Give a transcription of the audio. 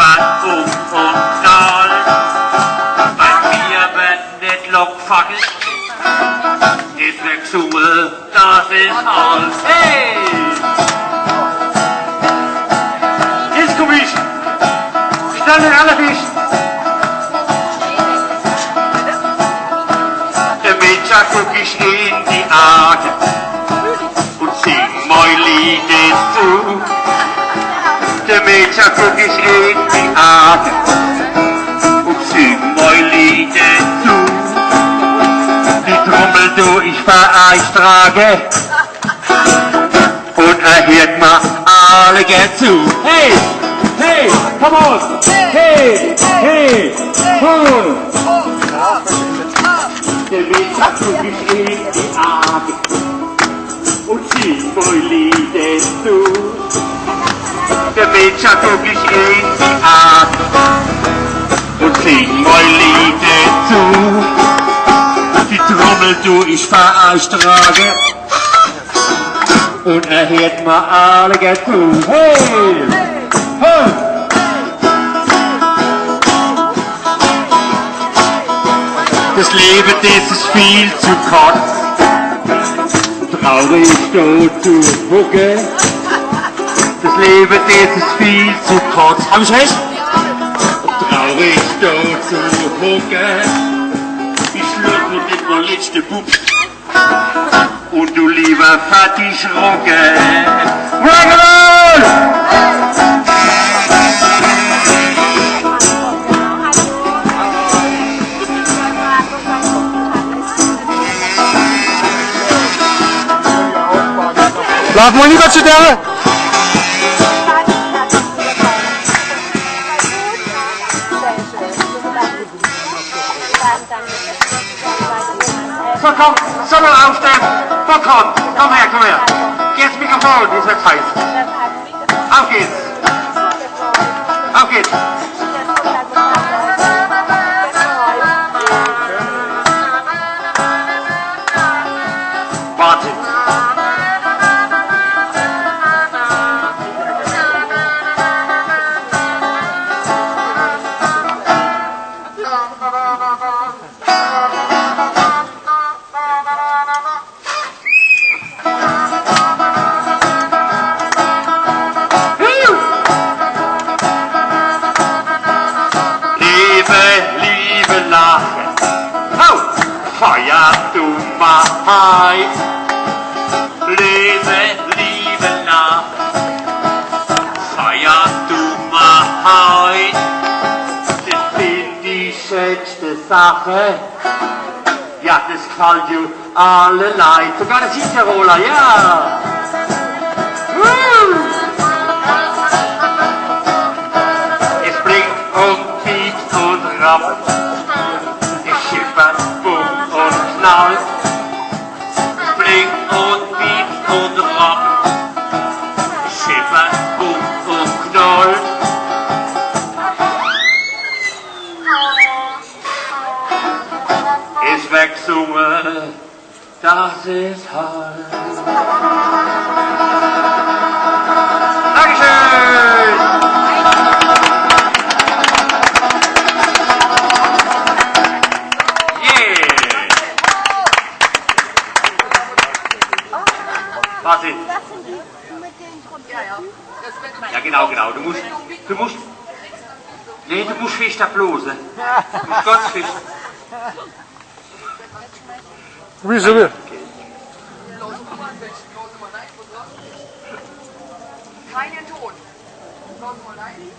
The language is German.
Schiffern und Tal. Bei mir wird nicht Lokfackel, es wird gesungen, das ist alles. Hey! Jetzt komm ich! Stell mir alle Fisch! Der Mädchen guck ich in die Augen und sing mein Lied zu. Der Mädchen guck ich in die Augen und sing mein Lied zu. Die Trommel du ich bei euch trage und hört mir alle gern zu. Hey, hey, come on, hey, hey, cool. Der Mädchen guck ich in die Augen und sing mein Lied zu. Der Mädchen guck ich in die Augen und sing mein Lied zu. Die Trommel du ich bei euch trage und hört mir alle gern zu. Hey! Hey! Das Leben, das ist viel zu kurz, traurig dort zu hucken. Das Leben, das ist viel zu kurz. Hab ich recht? Traurig dort zu hucken. Ich schlürfe mit meinem letzten Bub. Und du lieber fertig rocken. Rock'n'Roll! Lauf mal lieber zu der! So, komm, Sonne aufstehen. Bockhorn, komm her, komm her. Geh ins Mikrofon, ist jetzt heiß. Auf geht's. Auf geht's. Warte. Liebe Lache, oh, feier du mal. Liebe Lache, feier du mal. Das bin die schönste Sache, ja, das gefällt dir allerlei, sogar der Südtiroler, ja. Es blinkt und piekt und rappt. Es schippert, bumm und knallt. Es blinkt und piekt und rappt. Es schippert, bumm und knallt. Es wird gesungen, das ist halt. Dankeschön! Warte. Ja, genau. Du musst, nee, du musst fest ablosen. Du musst ganz fest. Wieso wir? Keinen Ton. Los mal rein.